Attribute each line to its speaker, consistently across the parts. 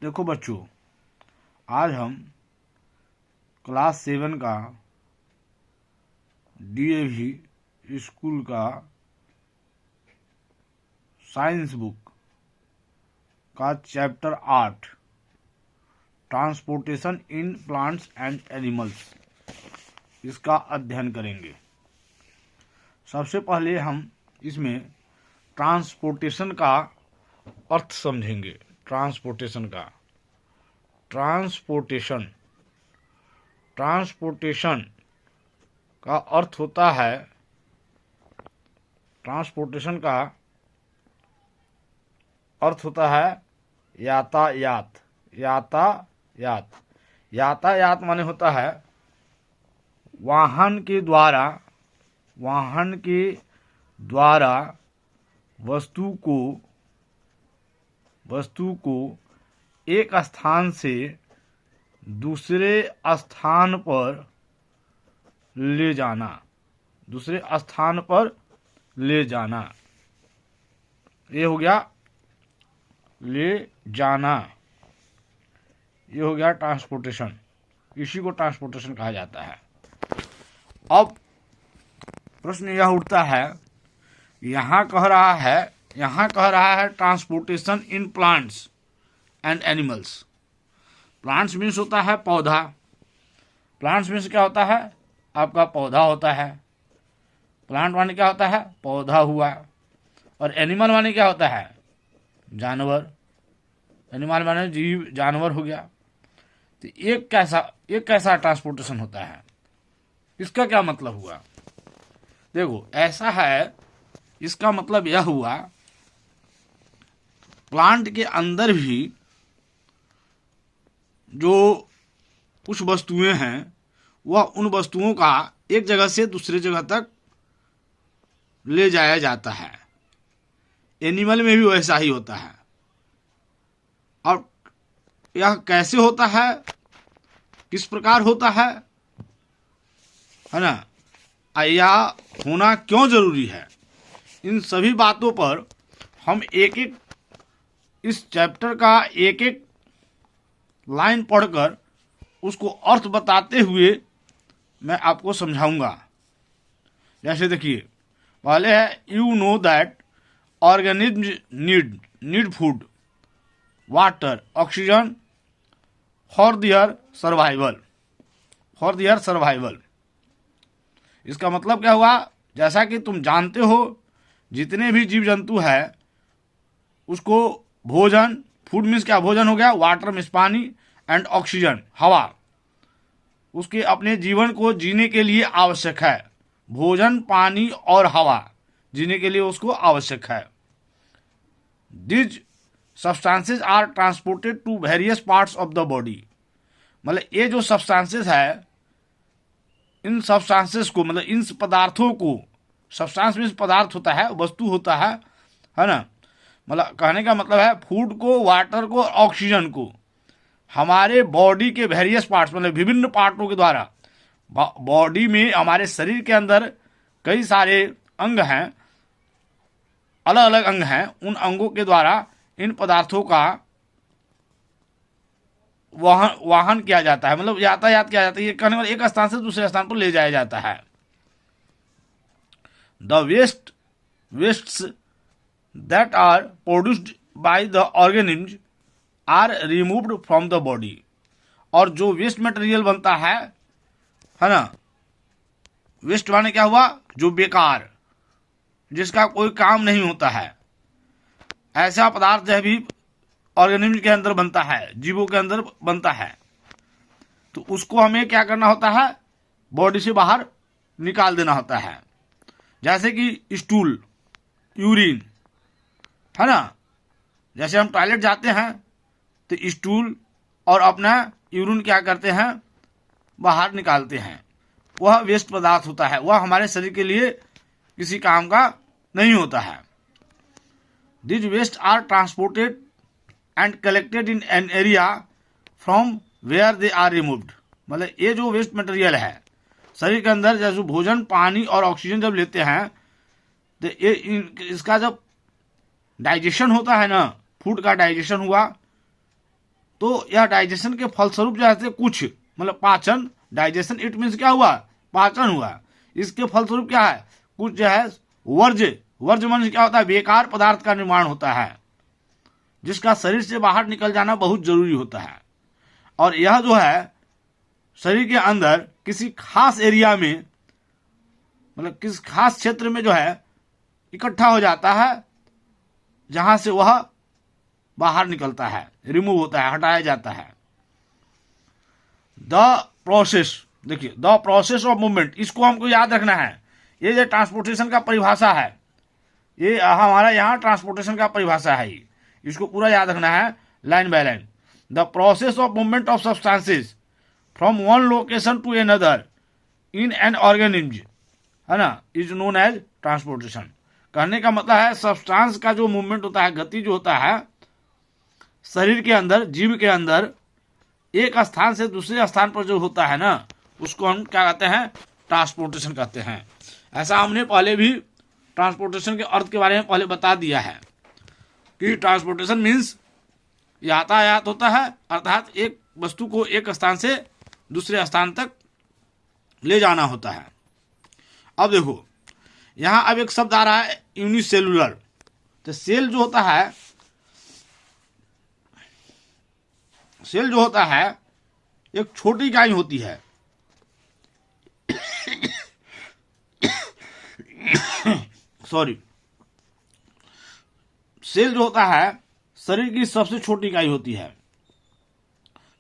Speaker 1: देखो बच्चों, आज हम क्लास 7 का डीएवी स्कूल का साइंस बुक का chapter 8 transportation in plants and animals इसका अध्ययन करेंगे। सबसे पहले हम इसमें ट्रांसपोर्टेशन का अर्थ समझेंगे। ट्रांसपोर्टेशन का अर्थ होता है, ट्रांसपोर्टेशन का अर्थ होता है यातायात। यातायात माने होता है वाहन के द्वारा वस्तु को एक स्थान से दूसरे स्थान पर ले जाना। ये हो गया ले जाना, ये हो गया ट्रांसपोर्टेशन। इसी को ट्रांसपोर्टेशन कहा जाता है। अब प्रश्न यह उठता है, यहाँ कह रहा है transportation in plants and animals. Plants means होता है पौधा। प्लांट्स मीन्स क्या होता है? आपका पौधा होता है। प्लांट माने क्या होता है? पौधा हुआ। और एनिमल माने क्या होता है? जानवर। एनिमल माने जीव, जानवर हो गया। तो एक कैसा ट्रांसपोर्टेशन होता है, इसका क्या मतलब हुआ? देखो, ऐसा है, इसका मतलब यह हुआ प्लांट के अंदर भी जो कुछ वस्तुएं हैं, वह उन वस्तुओं का एक जगह से दूसरे जगह तक ले जाया जाता है। एनिमल में भी वैसा ही होता है। और यह कैसे होता है, किस प्रकार होता है ना, यह होना क्यों जरूरी है, इन सभी बातों पर हम इस चैप्टर का एक एक लाइन पढ़कर उसको अर्थ बताते हुए मैं आपको समझाऊंगा। जैसे देखिए, पहले है you know that organism need food, water, oxygen for their survival. इसका मतलब क्या हुआ? जैसा कि तुम जानते हो, जितने भी जीव जंतु है उसको भोजन, फूड मीन्स क्या? भोजन हो गया, वाटर मीन्स पानी, एंड ऑक्सीजन हवा, उसके अपने जीवन को जीने के लिए आवश्यक है। भोजन, पानी और हवा जीने के लिए उसको आवश्यक है। These substances are transported to various parts of the body। मतलब ये जो सब्सटेंसेस है, इन सब्सटेंसेस को, मतलब इन पदार्थों को, सब्सटेंस मीन्स पदार्थ होता है, वस्तु होता है ना। मतलब कहने का मतलब है फूड को, वाटर को, ऑक्सीजन को हमारे बॉडी के वेरियस पार्ट्स, मतलब विभिन्न पार्टों के द्वारा, बॉडी में, हमारे शरीर के अंदर कई सारे अंग हैं, अलग अलग अंग हैं, उन अंगों के द्वारा इन पदार्थों का वाहन किया जाता है, मतलब यातायात किया जाता है। ये कहने वाले एक स्थान से दूसरे स्थान पर ले जाया जाता है। The wastes that are produced by the organism are removed from the body. और जो वेस्ट मटेरियल बनता है ना, वेस्ट माने क्या हुआ? जो बेकार, जिसका कोई काम नहीं होता है, ऐसा पदार्थ है भी ऑर्गेनिज्म के अंदर बनता है, जीवों के अंदर बनता है। तो उसको हमें क्या करना होता है? बॉडी से बाहर निकाल देना होता है। जैसे कि स्टूल, यूरिन, है ना। जैसे हम टॉयलेट जाते हैं तो स्टूल और अपना यूरिन क्या करते हैं? बाहर निकालते हैं। वह वेस्ट पदार्थ होता है, वह हमारे शरीर के लिए किसी काम का नहीं होता है। These waste are transported and collected in an area from where they are removed। मतलब ये जो वेस्ट मटेरियल है शरीर के अंदर, जैसे भोजन, पानी और ऑक्सीजन जब लेते हैं तो ये इसका जब डाइजेशन होता है ना, फूड का डाइजेशन हुआ तो यह डाइजेशन के फलस्वरूप जो है कुछ मतलब पाचन, डाइजेशन इट मीन्स क्या हुआ, पाचन हुआ। इसके फलस्वरूप क्या है, कुछ जो है वर्ज्य, वर्ज्य मन क्या होता है, बेकार पदार्थ का निर्माण होता है, जिसका शरीर से बाहर निकल जाना बहुत जरूरी होता है। और यह जो है शरीर के अंदर किसी खास एरिया में, मतलब किस खास क्षेत्र में जो है इकट्ठा हो जाता है, जहां से वह बाहर निकलता है, रिमूव होता है, हटाया जाता है। द प्रोसेस, देखिए द प्रोसेस ऑफ मूवमेंट, इसको हमको याद रखना है। ये जो ट्रांसपोर्टेशन का परिभाषा है, ये हमारा यहाँ ट्रांसपोर्टेशन का परिभाषा है, इसको पूरा याद रखना है line by line. The process of movement of substances from one location to another in an organism, है ना, इज नोन एज ट्रांसपोर्टेशन। कहने का मतलब है सब्सटेंस का जो मूवमेंट होता है, गति जो होता है शरीर के अंदर, जीव के अंदर, एक स्थान से दूसरे स्थान पर जो होता है ना, उसको हम क्या कहते हैं, ट्रांसपोर्टेशन कहते हैं। ऐसा हमने पहले भी ट्रांसपोर्टेशन के अर्थ के बारे में पहले बता दिया है कि ट्रांसपोर्टेशन मीन्स यातायात होता है, अर्थात एक वस्तु को एक स्थान से दूसरे स्थान तक ले जाना होता है। अब देखो यहां अब एक शब्द आ रहा है यूनिसेलुलर। तो सेल जो होता है, सेल जो होता है एक छोटी इकाई होती है। सॉरी, सेल जो होता है शरीर की सबसे छोटी इकाई होती है,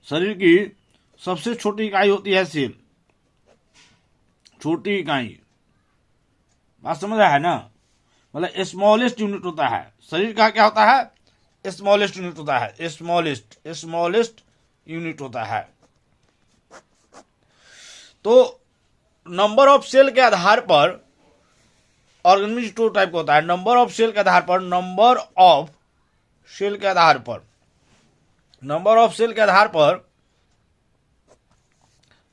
Speaker 1: शरीर की सबसे छोटी इकाई होती है सेल, छोटी इकाई, बात समझ रहा है ना, मतलब स्मॉलेस्ट यूनिट होता है शरीर का। क्या होता है, स्मॉलेस्ट यूनिट होता है, स्मॉलेस्ट यूनिट होता है। तो नंबर ऑफ सेल के आधार पर ऑर्गेनिज्म टू टाइप का होता है। नंबर ऑफ सेल के आधार पर, नंबर ऑफ सेल के आधार पर, नंबर ऑफ सेल के आधार पर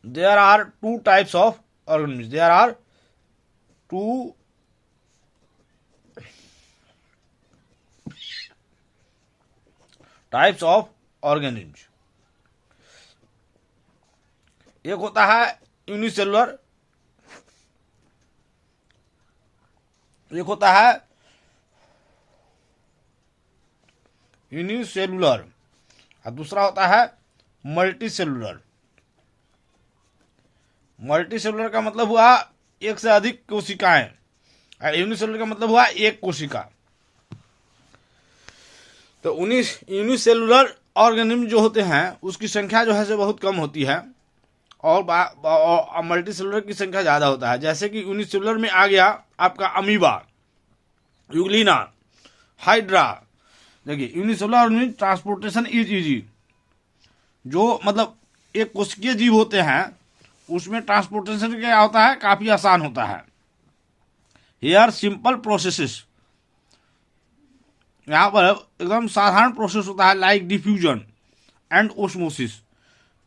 Speaker 1: there are two types of organism, there are two types of organism. एक होता है यूनिसेलुलर, एक होता है यूनिसेलुलर और दूसरा होता है मल्टी सेलुलर। मल्टी सेलुलर का मतलब हुआ एक से अधिक कोशिकाएं, और यूनिसेलुलर का मतलब हुआ एक कोशिका। तो यूनिसेलुलर ऑर्गेनिज्म जो होते हैं उसकी संख्या जो है से बहुत कम होती है, और मल्टी सेलुलर की संख्या ज़्यादा होता है। जैसे कि यूनिसेलुलर में आ गया आपका अमीबा, यूग्लिना, हाइड्रा। देखिए unicellular organism transportation is easy, जो मतलब एक कोशिकीय जीव होते हैं उसमें ट्रांसपोर्टेशन क्या होता है, काफ़ी आसान होता है। हेयर सिंपल प्रोसेसेस, यहाँ पर एकदम साधारण प्रोसेस होता है, like diffusion and osmosis.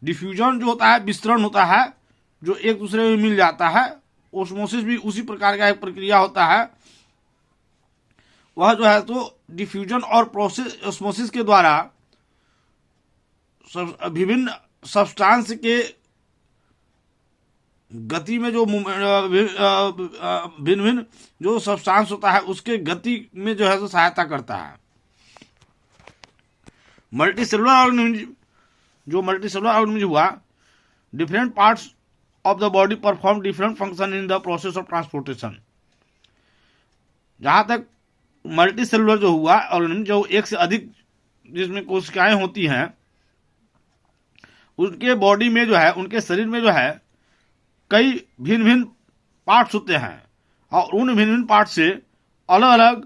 Speaker 1: Diffusion जो होता है विस्तरण होता है, जो एक दूसरे में मिल जाता है। ओस्मोसिस भी उसी प्रकार का एक प्रक्रिया होता है। वह जो है तो डिफ्यूजन और प्रोसेस ओस्मोसिस के द्वारा विभिन्न सब्सटेंस के गति में जो भिन्न भिन्न जो सब्सटेंस होता है उसके गति में जो है तो सहायता करता है। मल्टी सेलुलर ऑर्गेनिज्म, जो मल्टी सेलुलर ऑर्गेनिज्म हुआ, different parts of the body perform different function in the process of transportation. जहां तक मल्टी सेलुलर जो हुआ ऑर्गेनिज्म, जो एक से अधिक जिसमें कोशिकाएं होती हैं, उनके बॉडी में जो है, उनके शरीर में जो है कई भिन्न भिन्न पार्ट्स होते हैं, और उन भिन्न भिन्न पार्ट से अलग अलग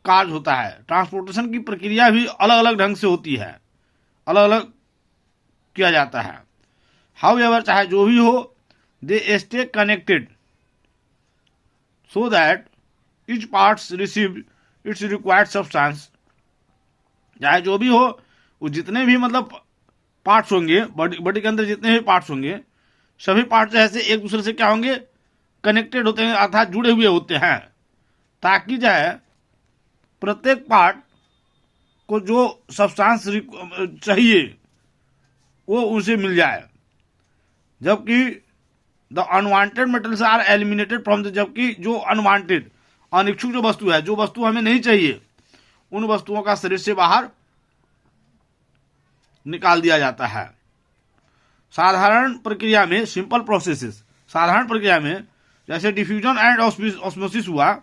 Speaker 1: कार्य होता है। ट्रांसपोर्टेशन की प्रक्रिया भी अलग अलग ढंग से होती है, अलग अलग किया जाता है। हाउएवर, चाहे जो भी हो, they stay connected so that each parts receive it's required substance. चाहे जो भी हो, वो जितने भी मतलब पार्ट्स होंगे, बॉडी के अंदर जितने भी पार्ट्स होंगे, सभी पार्ट जो है एक दूसरे से क्या होंगे, कनेक्टेड होते हैं, अर्थात जुड़े हुए होते हैं, ताकि जो है प्रत्येक पार्ट को जो सब्सटेंस चाहिए वो उसे मिल जाए, जबकि the unwanted metals are eliminated from the, जबकि जो अनवांटेड अनिच्छुक जो वस्तु है, जो वस्तु हमें नहीं चाहिए, उन वस्तुओं का शरीर से बाहर निकाल दिया जाता है। साधारण प्रक्रिया में, सिंपल प्रोसेसेस, साधारण प्रक्रिया में जैसे डिफ्यूजन एंड ऑस्मोसिस हुआ,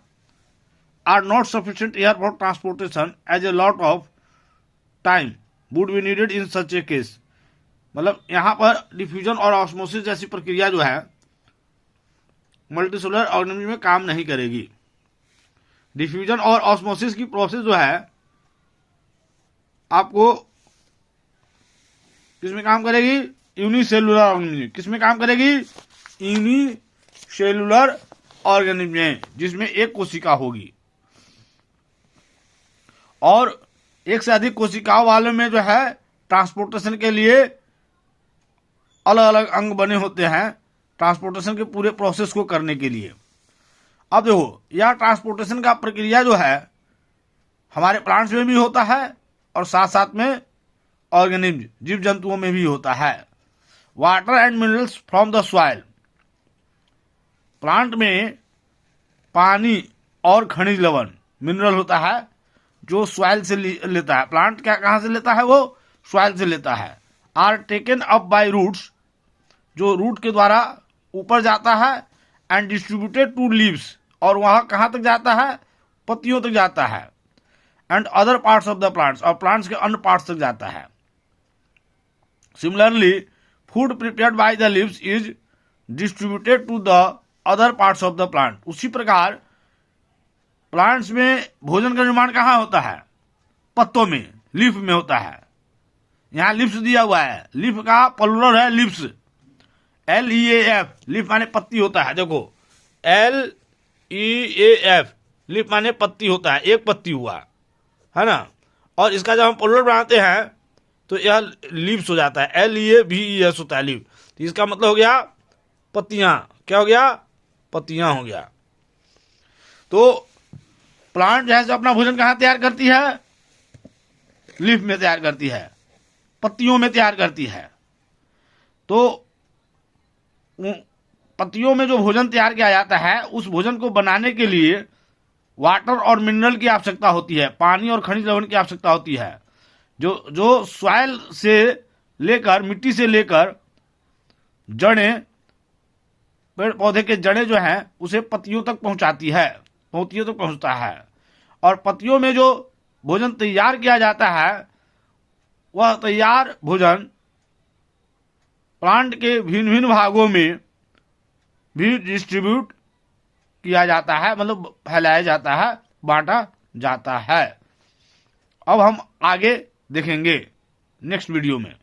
Speaker 1: are not sufficient air for transportation as a lot of time would be needed in such a case. मतलब यहाँ पर डिफ्यूजन और ऑस्मोसिस जैसी प्रक्रिया जो है मल्टीसेलुलर ऑर्गेनिज्म में काम नहीं करेगी। डिफ्यूजन और ऑस्मोसिस की प्रोसेस जो है आपको किसमें काम करेगी? Unicellular organism. किसमें काम करेगी? यूनिसेलुलर ऑर्गेनिज्म में, जिसमें एक कोशिका होगी, और एक से अधिक कोशिकाओं वाले में जो है ट्रांसपोर्टेशन के लिए अलग अलग अंग बने होते हैं, ट्रांसपोर्टेशन के पूरे प्रोसेस को करने के लिए। अब देखो, यह ट्रांसपोर्टेशन का प्रक्रिया जो है हमारे प्लांट्स में भी होता है और साथ साथ में ऑर्गेनिज्म, जीव जंतुओं में भी होता है। Water and minerals from the soil, plant में पानी और खनिज लवण, मिनरल होता है जो सॉइल से लेता है। प्लांट क्या कहाँ से लेता है? वो सॉइल से लेता है। Are taken up by roots, जो रूट के द्वारा ऊपर जाता है, एंड डिस्ट्रीब्यूटेड टू लीव्स, और वहां कहाँ तक जाता है? पत्तियों तक जाता है। And other parts of the plants, और प्लांट्स के अन्य पार्ट्स तक जाता है। Similarly food prepared by the leaves is distributed to the other parts of the plant. उसी प्रकार प्लांट्स में भोजन का निर्माण कहाँ होता है? पत्तों में, लीफ में होता है। यहाँ लिप्स दिया हुआ है, लीफ का प्लुरल है लिप्स, LEAF, लीफ माने पत्ती होता है। देखो LEAF, लीफ माने पत्ती होता है, एक पत्ती हुआ है ना। और इसका जब हम प्लुरल बनाते हैं तो यह लीव्स हो जाता है, LEAVES होता है लीव। तो इसका मतलब हो गया पत्तियां। क्या हो गया? पत्तियां हो गया। तो प्लांट जो है जो अपना भोजन कहाँ तैयार करती है? लीफ में तैयार करती है, पत्तियों में तैयार करती है। तो पत्तियों में जो भोजन तैयार किया जाता है, उस भोजन को बनाने के लिए वाटर और मिनरल की आवश्यकता होती है, पानी और खनिज लवण की आवश्यकता होती है, जो सॉइल से लेकर, मिट्टी से लेकर जड़ें, पेड़ पौधे के जड़ें जो हैं उसे पत्तियों तक पहुंचाती है, पत्तियों तक पहुंचता है। और पत्तियों में जो भोजन तैयार किया जाता है, वह तैयार भोजन प्लांट के भिन्न भिन्न भागों में भी डिस्ट्रीब्यूट किया जाता है, मतलब फैलाया जाता है, बांटा जाता है। अब हम आगे देखेंगे नेक्स्ट वीडियो में।